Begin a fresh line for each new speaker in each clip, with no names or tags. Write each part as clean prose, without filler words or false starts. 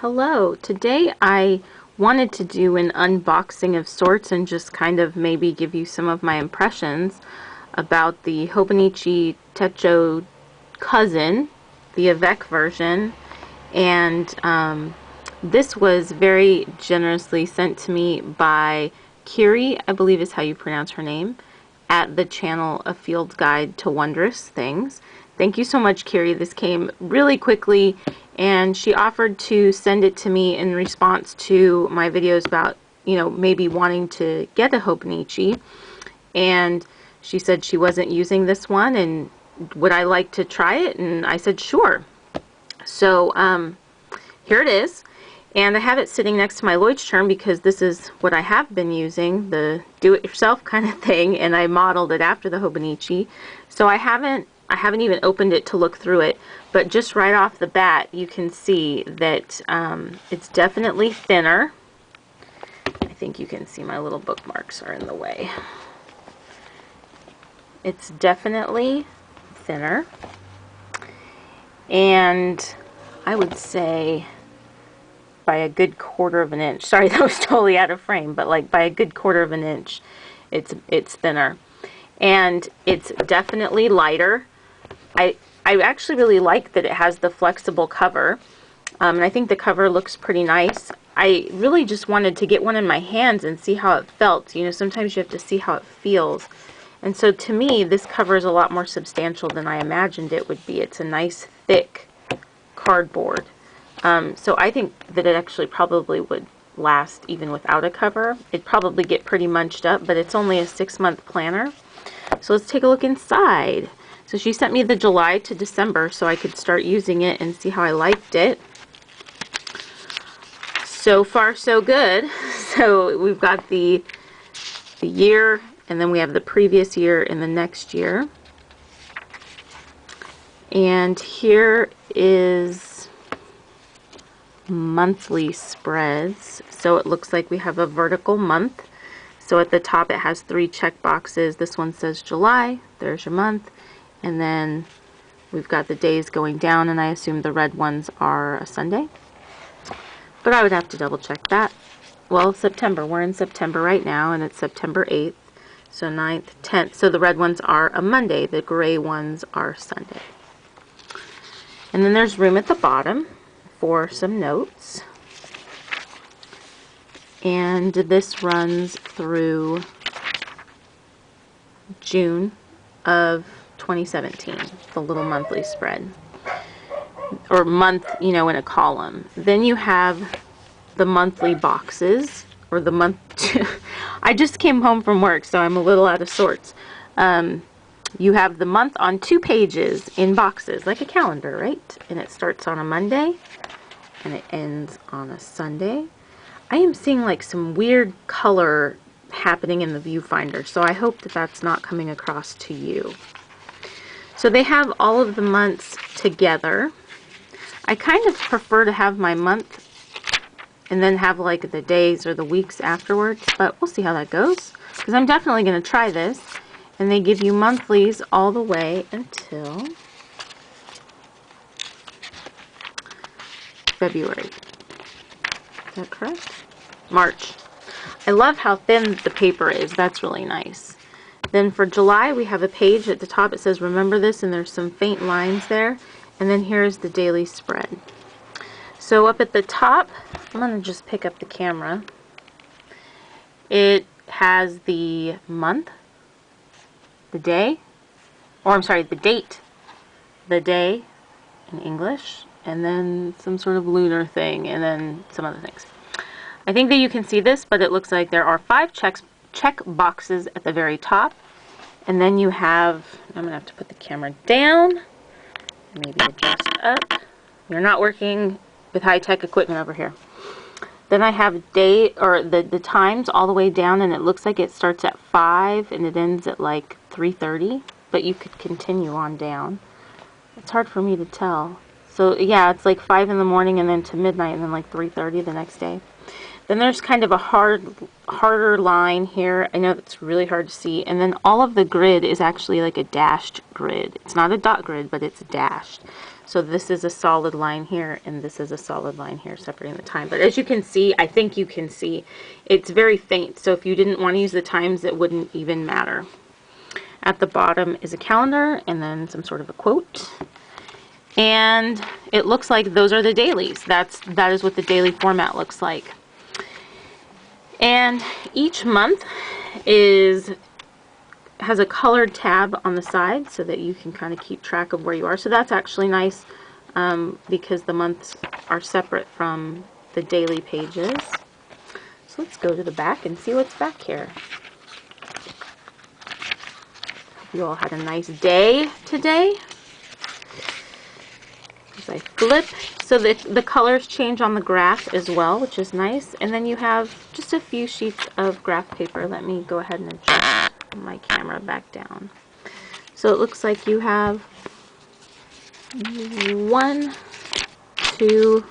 Hello, today I wanted to do an unboxing of sorts and just kind of maybe give you some of my impressions about the Hobonichi Techo cousin, the Avec version, and this was very generously sent to me by Kiri, I believe is how you pronounce her name, at the channel A Field Guide to Wondrous Things. Thank you so much, Kiri. This came really quickly, and she offered to send it to me in response to my videos about, maybe wanting to get a Hobonichi. And she said she wasn't using this one, and would I like to try it? And I said, sure. So here it is. And I have it sitting next to my Leuchtturm because this is what I have been using, the do-it-yourself kind of thing, and I modeled it after the Hobonichi. So I haven't even opened it to look through it, but just right off the bat you can see that it's definitely thinner. I think you can see my little bookmarks are in the way. It's definitely thinner, and I would say by a good 1/4 of an inch. Sorry, that was totally out of frame, but like by a good 1/4 of an inch, it's thinner, and it's definitely lighter. I actually really like that it has the flexible cover, and I think the cover looks pretty nice. I really just wanted to get one in my hands and see how it felt. Sometimes you have to see how it feels, and so to me this cover is a lot more substantial than I imagined it would be. It's a nice thick cardboard. So I think that it actually probably would last even without a cover. It'd probably get pretty munched up, but it's only a 6-month planner. So let's take a look inside. So she sent me the July to December so I could start using it and see how I liked it. So far so good. So we've got the year, and then we have the previous year and the next year. And here is monthly spreads. So it looks like we have a vertical month. So at the top it has 3 check boxes. This one says July, there's your month, and then we've got the days going down, and I assume the red ones are a Sunday, but I would have to double check that. Well, September, we're in September right now, and it's September 8th, so 9th, 10th, so the red ones are a Monday, the gray ones are Sunday. And then there's room at the bottom for some notes, and this runs through June of 2017, the little monthly spread, or month, in a column. Then you have the monthly boxes, or the month. I just came home from work, so I'm a little out of sorts. You have the month on 2 pages in boxes, like a calendar, right? And it starts on a Monday and it ends on a Sunday. I am seeing like some weird color happening in the viewfinder, so I hope that that's not coming across to you. So they have all of the months together. I kind of prefer to have my month and then have like the days or the weeks afterwards, but we'll see how that goes, because I'm definitely going to try this. And they give you monthlies all the way until February. Is that correct? March. I love how thin the paper is. That's really nice. Then for July, we have a page at the top. It says, remember this, and there's some faint lines there. And then here's the daily spread. So up at the top, I'm going to just pick up the camera. It has the month, the day, or I'm sorry, the date, the day in English, and then some sort of lunar thing, and then some other things. I think that you can see this, but it looks like there are 5 check boxes at the very top, and then you have, I'm going to have to put the camera down, maybe adjust up. You're not working with high-tech equipment over here. Then I have day, or the times all the way down, and it looks like it starts at 5 and it ends at like 3:30, but you could continue on down. It's hard for me to tell. So yeah, it's like 5 in the morning and then to midnight and then like 3:30 the next day. Then there's kind of a harder line here. I know that's really hard to see. And then all of the grid is actually like a dashed grid. It's not a dot grid, but it's dashed. So this is a solid line here, and this is a solid line here separating the time. But as you can see, I think you can see, it's very faint. So if you didn't want to use the times, it wouldn't even matter. At the bottom is a calendar and then some sort of a quote. And it looks like those are the dailies. That is what the daily format looks like. And each month has a colored tab on the side so that you can kind of keep track of where you are. So that's actually nice because the months are separate from the daily pages. So let's go to the back and see what's back here. Hope you all had a nice day today. As I flip, so the colors change on the graph as well, which is nice. And then you have just a few sheets of graph paper. Let me go ahead and adjust my camera back down. So it looks like you have 1, 2,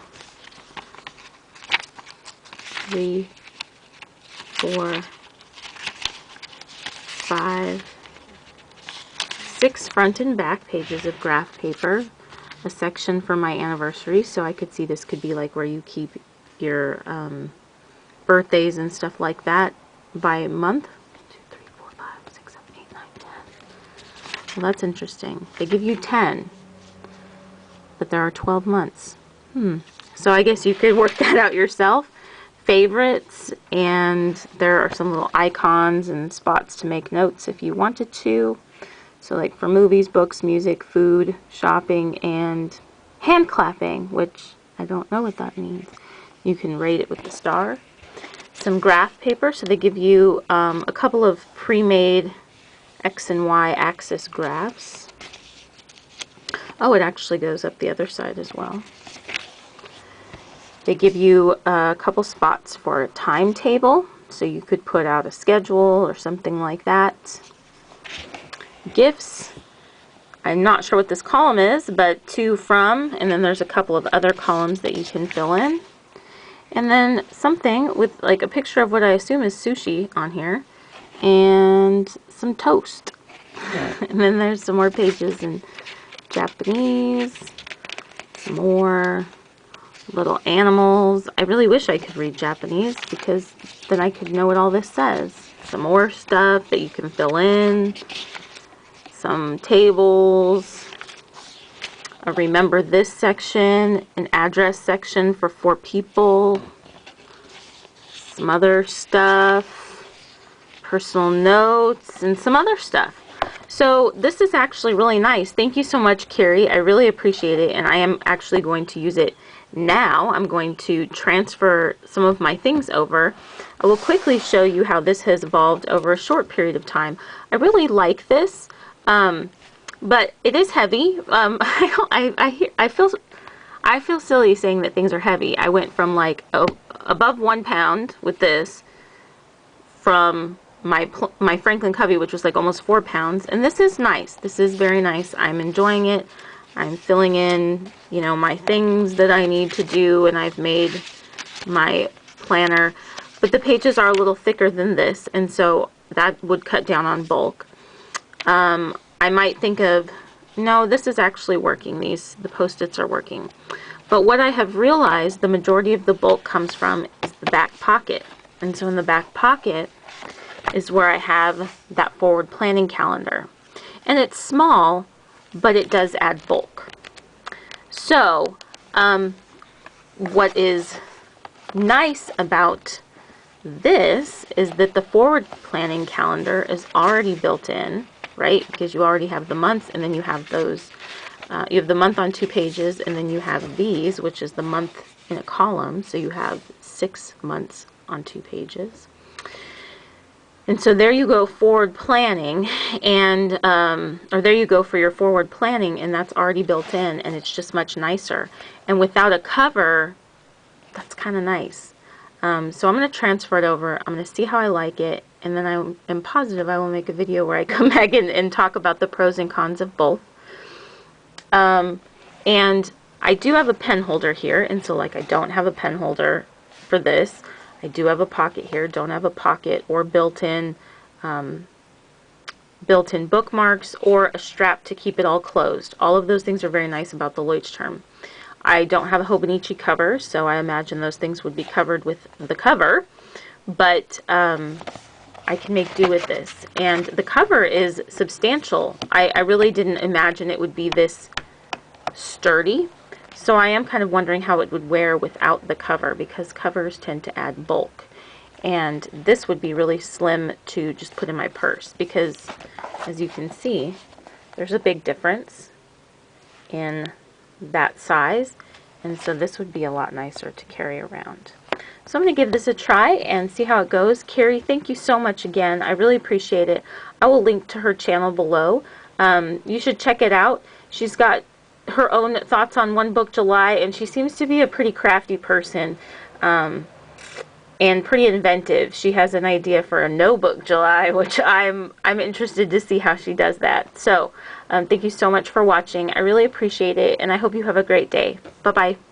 3, 4, 5, 6 front and back pages of graph paper. A section for my anniversary, so I could see this could be like where you keep your birthdays and stuff like that by month. 2, 3, 4, 5, 6, 7, 8, 9, 10. Well, that's interesting. They give you 10, but there are 12 months. So I guess you could work that out yourself. Favorites, and there are some little icons and spots to make notes if you wanted to. So like for movies, books, music, food, shopping, and hand clapping, which I don't know what that means. You can rate it with the star. Some graph paper, so they give you a couple of pre-made X and Y axis graphs. Oh, it actually goes up the other side as well. They give you a couple spots for a timetable, so you could put out a schedule or something like that. Gifts, I'm not sure what this column is, but to, from, and then there's a couple of other columns that you can fill in. And then something with like a picture of what I assume is sushi on here, and some toast. And then there's some more pages in Japanese, some more little animals. I really wish I could read Japanese because then I could know what all this says. Some more stuff that you can fill in. Some tables, a remember this section, an address section for 4 people, some other stuff, personal notes, and some other stuff. So this is actually really nice. Thank you so much, Carrie. I really appreciate it, and I am actually going to use it now. I'm going to transfer some of my things over. I will quickly show you how this has evolved over a short period of time. I really like this. But it is heavy. I feel silly saying that things are heavy. I went from like above 1 pound with this from my Franklin Covey, which was like almost 4 pounds, and this is nice. This is very nice. I'm enjoying it. I'm filling in, you know, my things that I need to do, and I've made my planner. But the pages are a little thicker than this, and so that would cut down on bulk. I might think of, no, this is actually working. The Post-its are working. But what I have realized the majority of the bulk comes from is the back pocket. And so in the back pocket is where I have that forward planning calendar. And it's small, but it does add bulk. So, what is nice about this is that the forward planning calendar is already built in, right? Because you already have the months, and then you have those, you have the month on 2 pages, and then you have these, which is the month in a column, so you have 6 months on 2 pages. And so there you go, forward planning, and, or there you go for your forward planning, and that's already built in, and it's just much nicer. And without a cover, that's kind of nice. So I'm going to transfer it over. I'm going to see how I like it, and then I am positive I will make a video where I come back and talk about the pros and cons of both. And I do have a pen holder here, and so like I don't have a pen holder for this. I do have a pocket here, don't have a pocket or built-in bookmarks or a strap to keep it all closed. All of those things are very nice about the Leuchtturm. I don't have a Hobonichi cover, so I imagine those things would be covered with the cover, but I can make do with this. And the cover is substantial. I really didn't imagine it would be this sturdy, so I am kind of wondering how it would wear without the cover, because covers tend to add bulk. And this would be really slim to just put in my purse, because as you can see, there's a big difference in that size, and so this would be a lot nicer to carry around. So I'm going to give this a try and see how it goes. Carrie, thank you so much again. I really appreciate it. I will link to her channel below. You should check it out. She's got her own thoughts on One Book July, and she seems to be a pretty crafty person and pretty inventive. She has an idea for a No Book July, which I'm interested to see how she does that. So thank you so much for watching. I really appreciate it, and I hope you have a great day. Bye-bye.